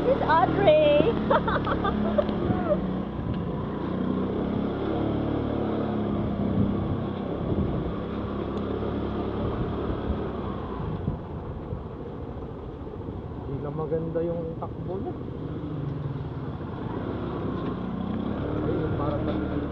This is Audrey. Hindi na maganda yung takbo niya. Ayun, parang nagkakalit.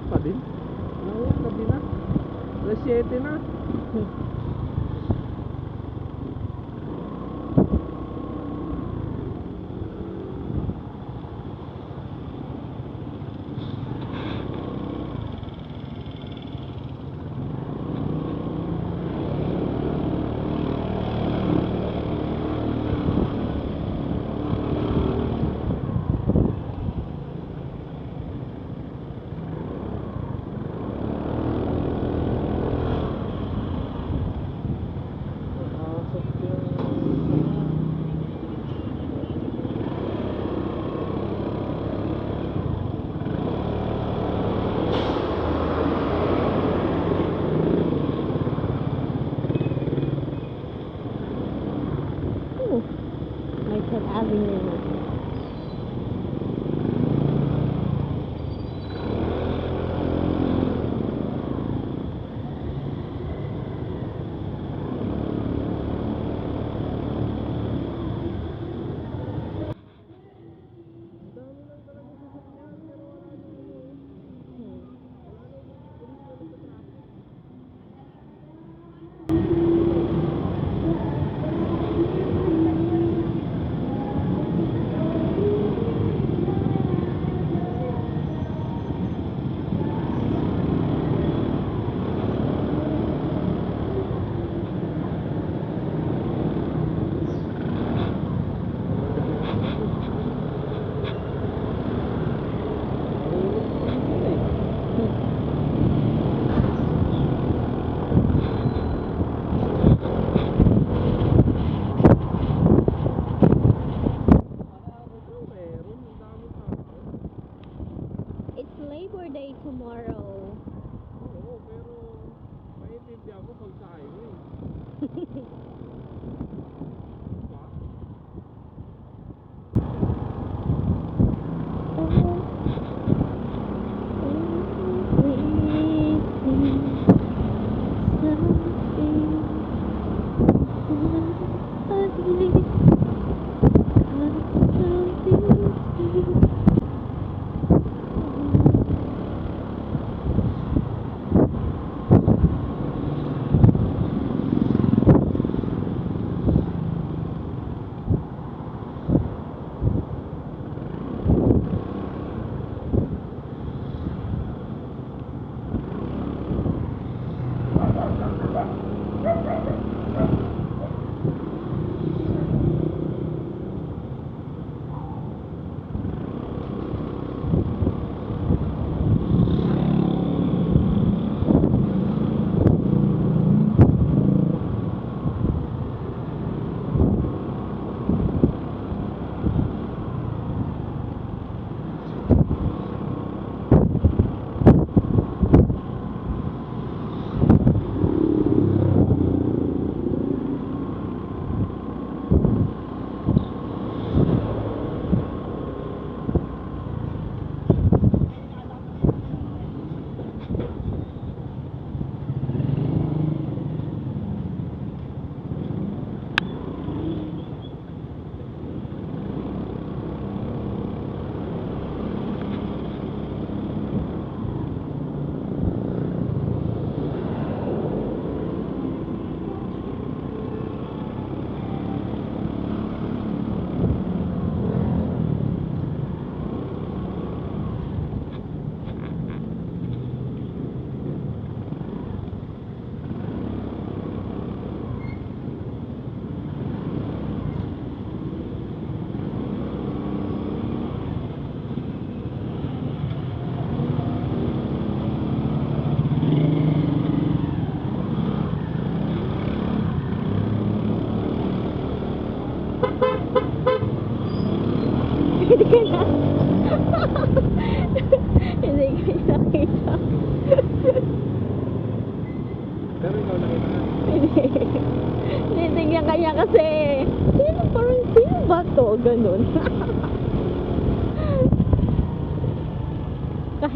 Pa din. Ngayon, gabi na. Alas 7 na. Michael Avenue. It's Labor Day tomorrow. Oo, pero maintindihan ko pag sa highway.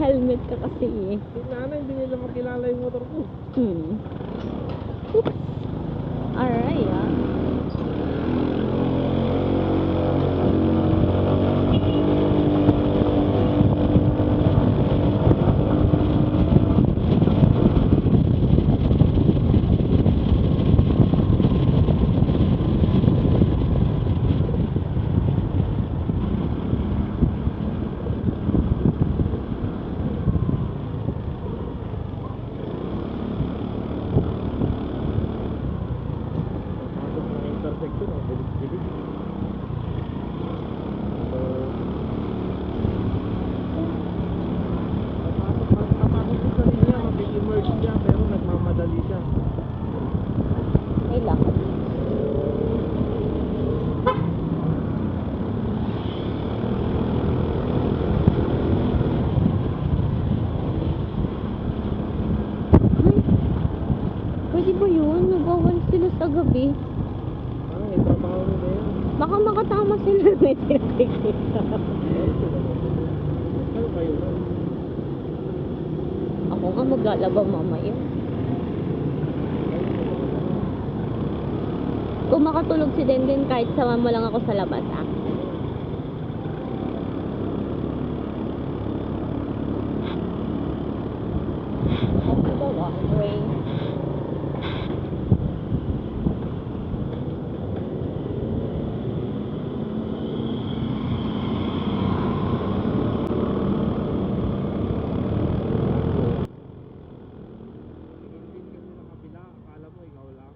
Naka-helmet ka kasi eh. Tingnan, hindi nila makilala yung motor ko. Oops. Aray ah. Pasok ng intersection, ang bilis-bilis. Papasok ko sa linya, mabig-emerge siya, pero nagmamadali siya. May lakad. Pwede ba yun? Nagwawalis sila sa gabi. Ah, may trabaho nila yan. Baka makatama sila may tinakikita. Ano kayo na? Ako nga maglalaba mamaya. Kung makatulog si Denden kahit sama mo lang ako sa labas ah. Ako ba walkway? Tingin din kasi sa kabila, akala mo ikaw lang.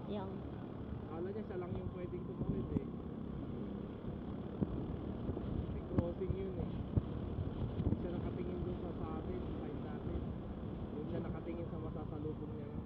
Yang. Akala niya siya lang yung pwedeng tumawid eh. May crossing yun eh. Hindi siya nakatingin dun sa atin, sa side natin. Doon siya nakatingin sa masasalubong niya lang.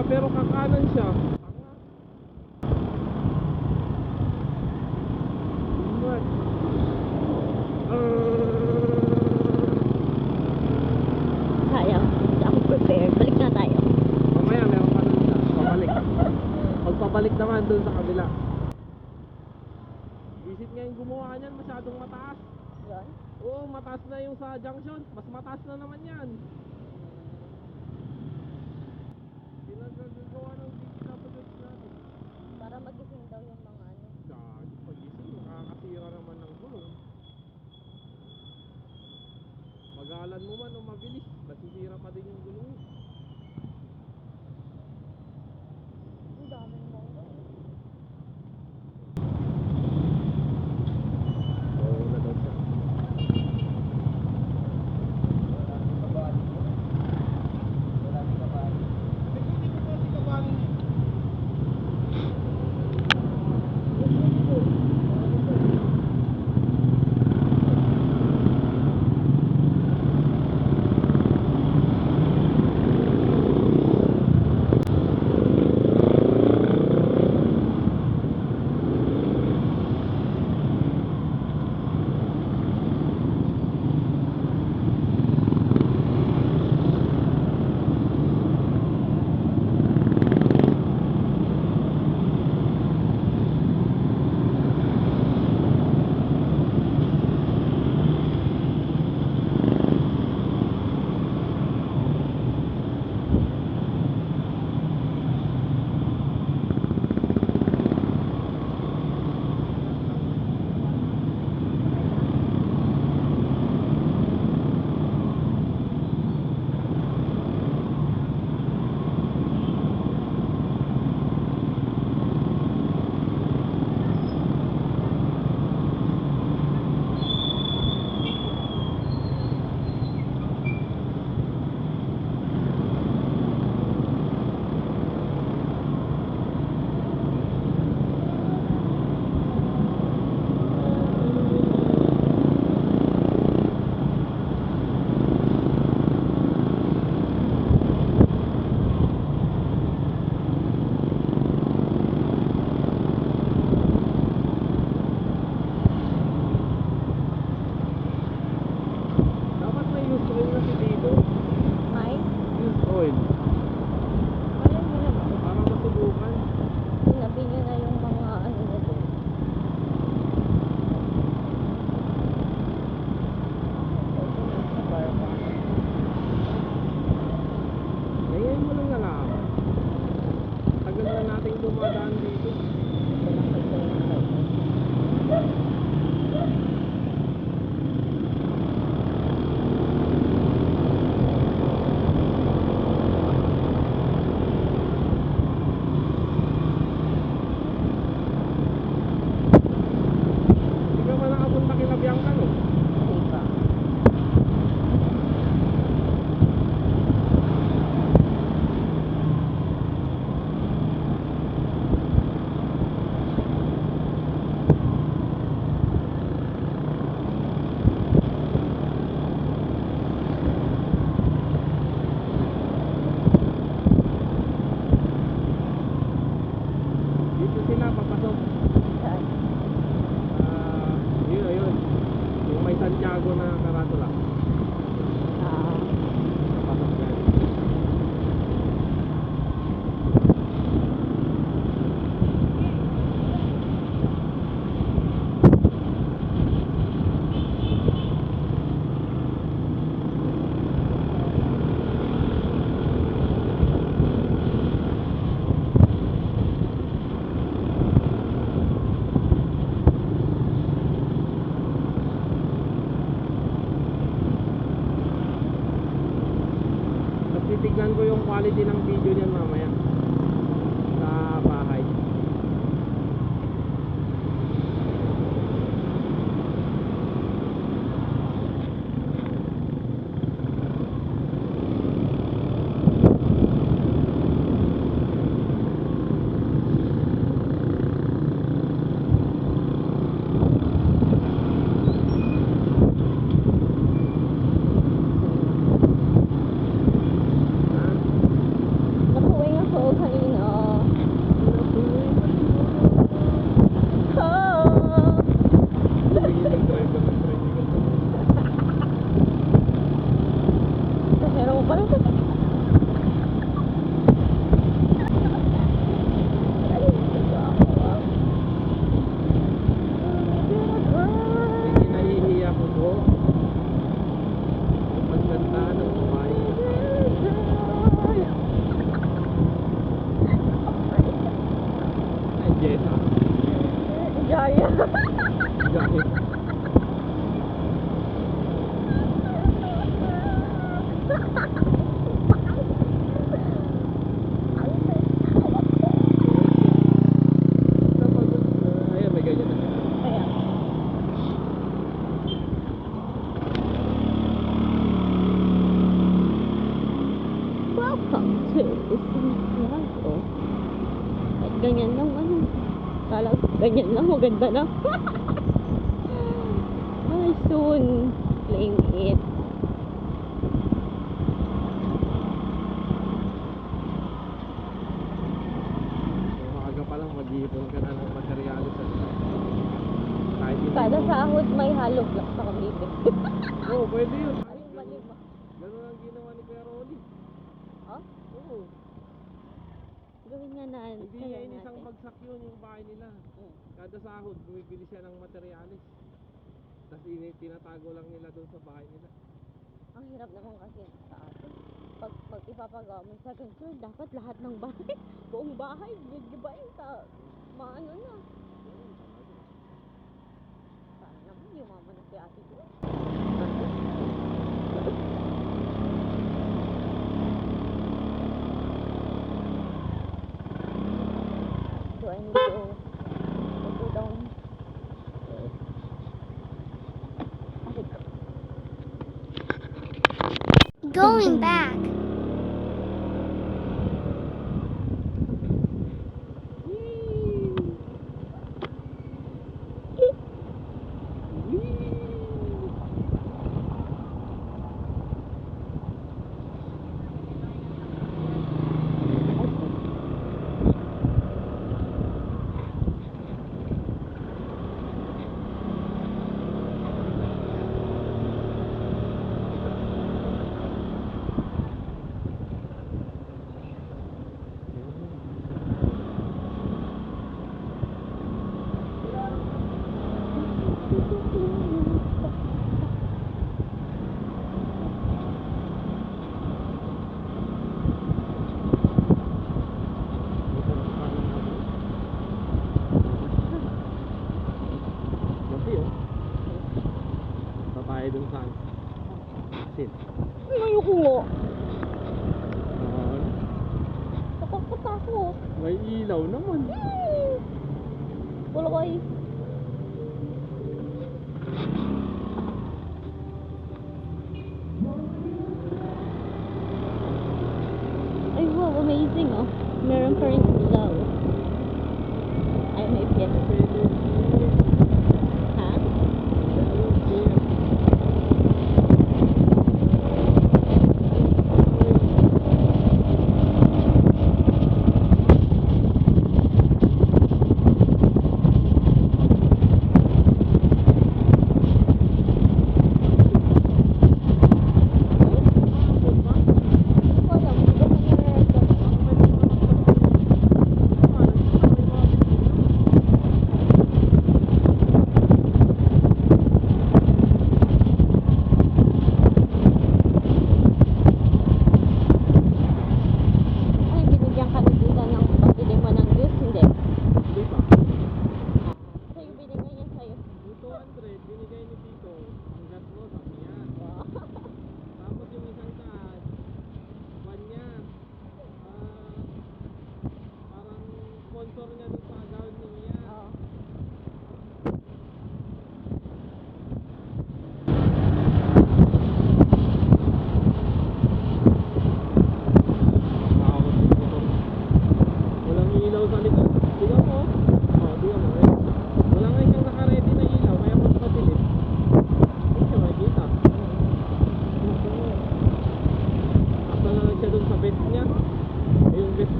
pero kakanan siya. What? Sayang, hindi ako prepared. Balik na tayo. Mamaya meron pa nun siya. Pabalik. Pagpabalik naman dun sa kabila. Visit nga yung gumawa niyan, masyadong mataas. Yan? Oo, mataas na yung sa junction. Mas mataas na naman yan. Pinagagawa ng DPWH natin. quality ng video niyan mamaya sa bahay. Nakuwing ako kanina. Oh! Pero mo pala. Hindi nahihiya ko po. Pagkanta ng bahay. Ay, Jessa. Jaya. Gaya. Ayan, may ganyan na. Kaya. Welcome to Isang At ganyan lang ano. Kala ko ganyan lang, maganda na. Ay, soon. Playing it. Maaga pa lang mag-iipon ka na ng materialis at kahit hindi Kada mo- sahod may halo block sa kabibig. Oo, pwede yun. Malima. Ganun ang ginawa ni Kuya Rolly. Ha? Oo. Gawin nga na. Hindi kaya niya inisang natin. bagsak yun yung bahay nila. Mm. Kada sahod, bumibili siya ng materialis. Tapos tinatago lang nila doon sa bahay nila. Ang hirap naman kasi sa atin. Pag ipapagawa mo sa second floor, dapat lahat ng bahay, buong bahay, gigibain sa maano na. Sana naman yumaman na si ate ko. Do I need to go down? Going back. Gabi oh. Tayo dun saan? Asin. Ayoko nga. Ah, Takot ako. may ilaw naman. Wala kayo. Ay, wow, amazing oh. Meron pa rin ilaw. Ay, may piyesta. Ha? Wala, hindi ko pa nare-record.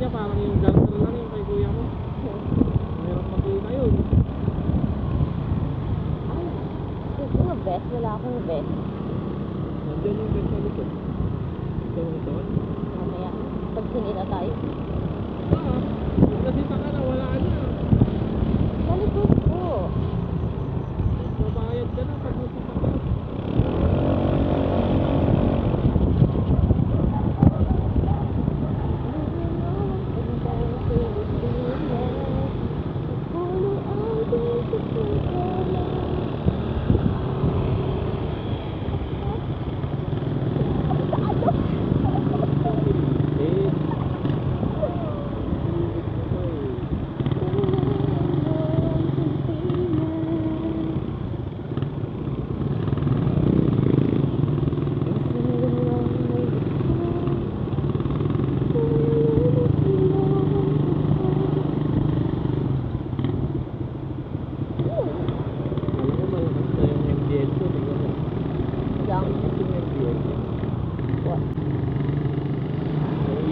niya parang yung garter lang yung kay kuya mo. Mayroon makita yun. Ay, gusto mo vest? Wala akong vest. Nandiyan yung best sa likod. Ito yung doon. Mamaya, pag sinila tayo. Ah, pag nasita ka na, wala na. Sa likod ko. Magbabayad ka na pag nasita ka.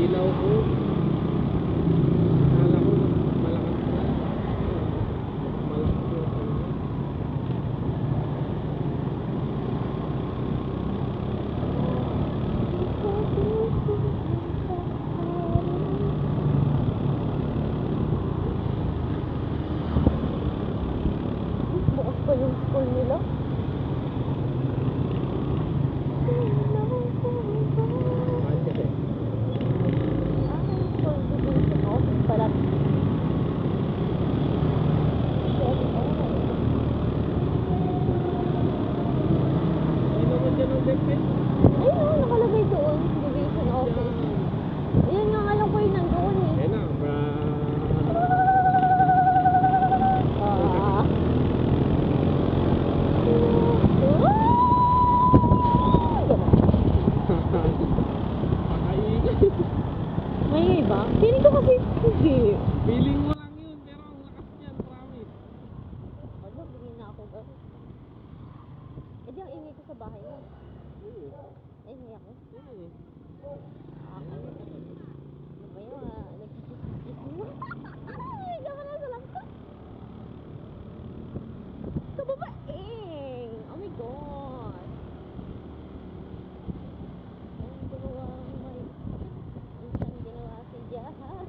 Ilaw ko. Akala ko malakas na. Malakas yung kanya. Bukas pa yung school nila. Kasi Contribution office pala. sino mo dyan ang dekpit? Ayun, nakalagay doon. Division office. Ayun nga, alam ko yung nandoon eh. Yan na, bra. Ah. Pakaingay. May iba? Feeling ko kasi hindi. Feeling mo lang yun, pero ang lakas niyan, promise. Ano, bigyan na ako ba? Eh di ang ingay ko sa bahay mo. Eh, hindi ako. Ano ba yun? Nagkikis-kis mo? Ay, gama na sa langka. Sa babaeng! Oh my God! Ang dalawang may... Isang ginawa si Jahat.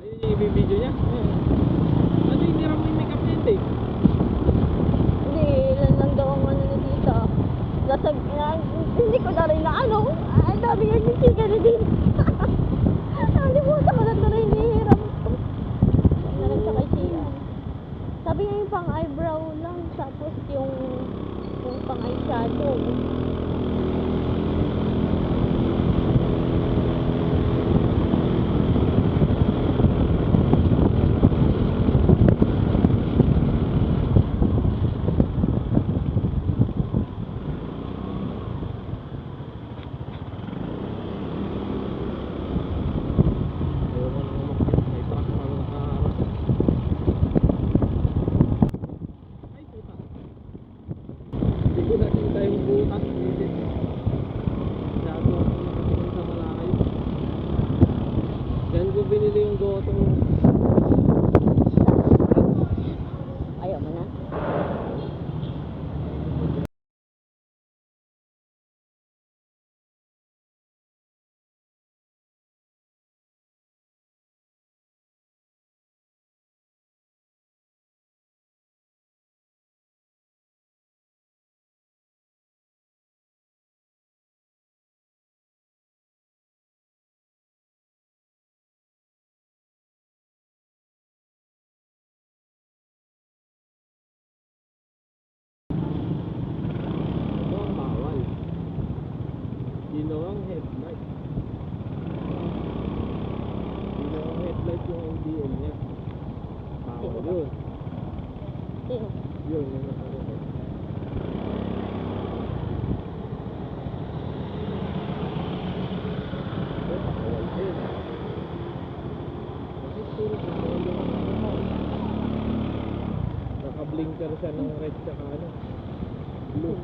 Ayun yung ibibidyo niya. Ano yung hirap may makeup niya eh? Hindi, ilan lang daw ang ano na dito. Hindi ko na rin na ano. Ang dami nga yung chika na din. Nalimutan ko na ito rin hihirap ko. Na rin sa kay Sian. Sabi niya yung pang eyebrow lang. Tapos yung pang eyeshadow. Ayoko na umakit. May truck pa rin nakaharap. Ay, puta. Hindi ko nakita yung butas. Masyado ako nakatingin sa malayo. Diyan ko binili yung goto. Ayaw mo na. Ito ang bawal. Ginawang headlight. Ginawang headlight yung LDL niya. Bawal yun. Sino? Yun, yung nakalagay. Ito, bawal din. Kasi puro bawal yung ano. Naka-blinker siya ng red tsaka ano. Blue.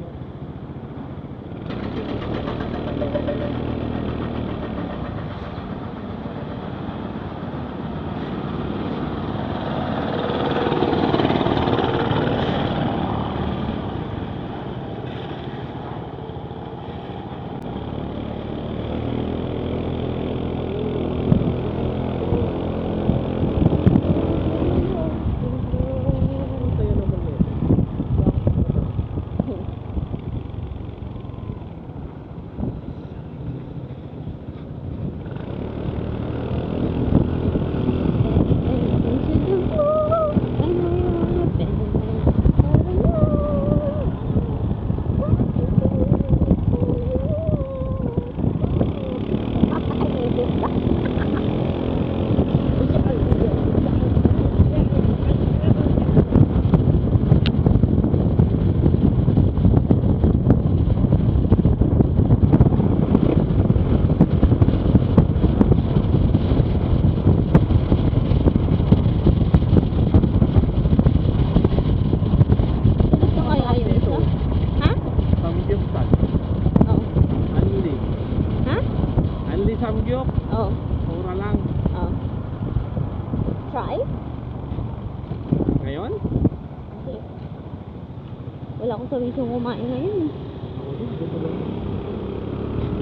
try? Ngayon? Kasi wala akong sawisong kumain ngayon eh. Ako din, gusto lang.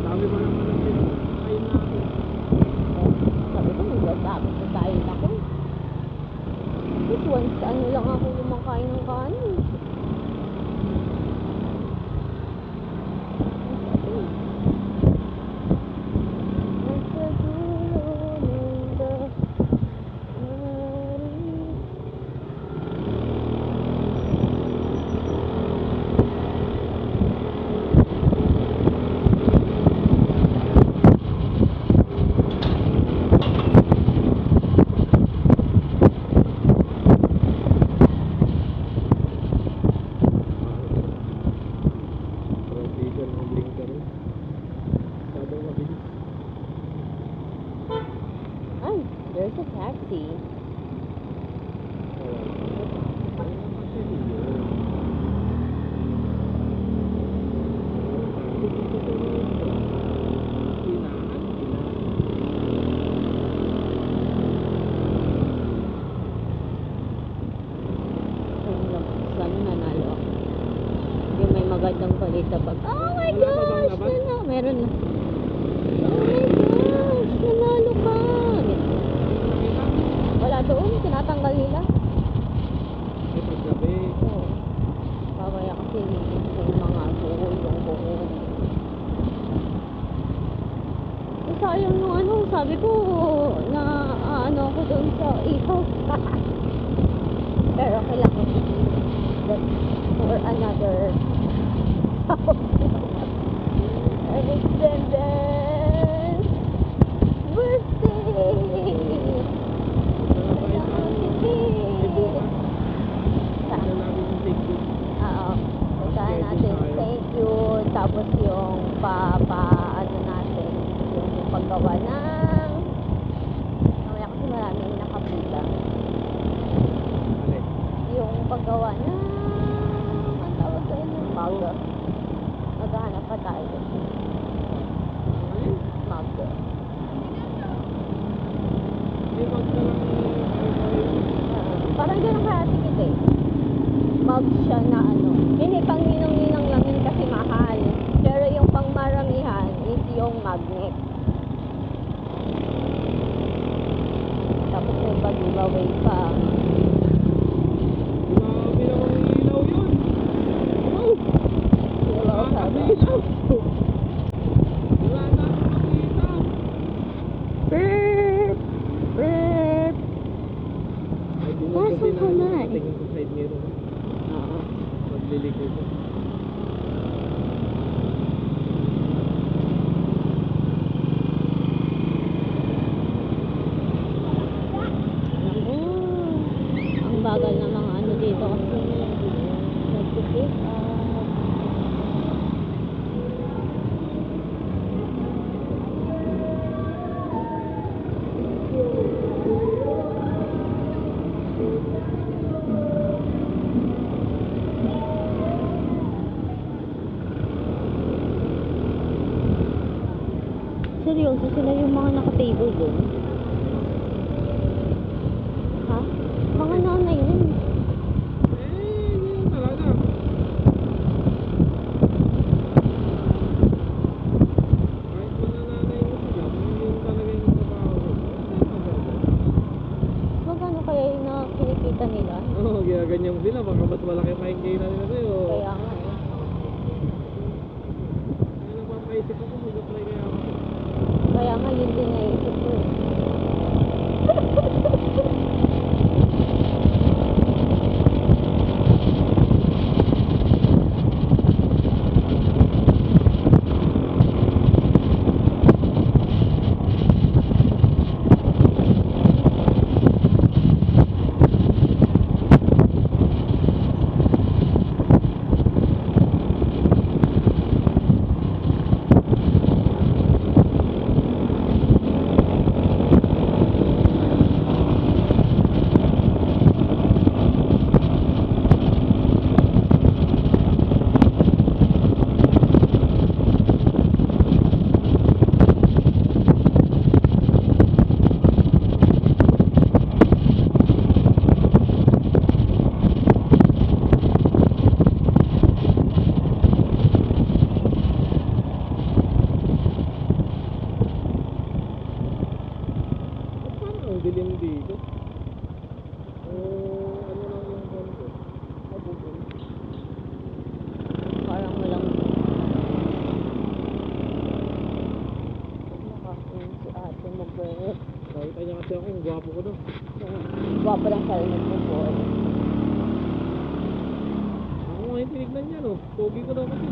Sabi pa naman ang pinakain natin. Sabi ko, magdadapit na tayo ako. Just once, ano lang ako lumakain ng kanin. Nasa dulo ng dahari. Transition ng blinker. Sabang mabilis. Ay, there's a taxi. Sana nanalo ako. Yung may magandang balita pag, oh my Wala pa bang gosh, labas? meron na. Oh my gosh, nanalo ka. Wala doon, tinatanggal nila. Ay, paggabi. Oo. Babaya kasi yung mga buhol, yung buhol. Eh, sayang yung ano, sabi ko, na ano ako doon sa ikaw. Pero kailangan ko that's for another Independence birthday. Oo. Puntahan natin, thank you. Tapos yung ano natin, yung paggawa ng mamaya kasi maraming nakapita. Yung paggawa ng ang tawag sa inyo, maga. Maghahanap pa tayo. Maga. Parang ganun kaya tikit eh. Mag siya na ano. Hindi pang ninong-ninang lang yun kasi mahal. Pero yung pang maramihan is yung magnet. Tapos may pag-giveaway pa. Grabe namang ilaw yun. Ilaw sabi. Wala na akong makita. Beep! Beep! Ay, Nasaan ka na eh? tingin sa side mirror. Oo. Maglilikod ko. Naku, ang bagal ng mga ano dito kasi nag-pick up. Seryoso sila yung mga naka-table doon? Ha? Mga nanay yun. Yun talaga. Kahit manananay mo sila, yun talaga yung trabaho ko. Magkano kaya yung kinikita nila? Oo, ginaganyan sila. Baka mas malaki pa yung kainan nila sa'yo. Kaya nga eh. Kaya napapaisip ako, mag-apply kaya ako. Kaya nga yun din naisip ko eh. ang dilim dito. Ano lang yung bando? Mabubul. Parang walang nakain si ate mo, girl. Nakita niya kasi ako, ang gwapo ko doon. Gwapo lang sa rin mo, boy. Ako ngayon tinignan niya, no? Pogi ko daw kasi.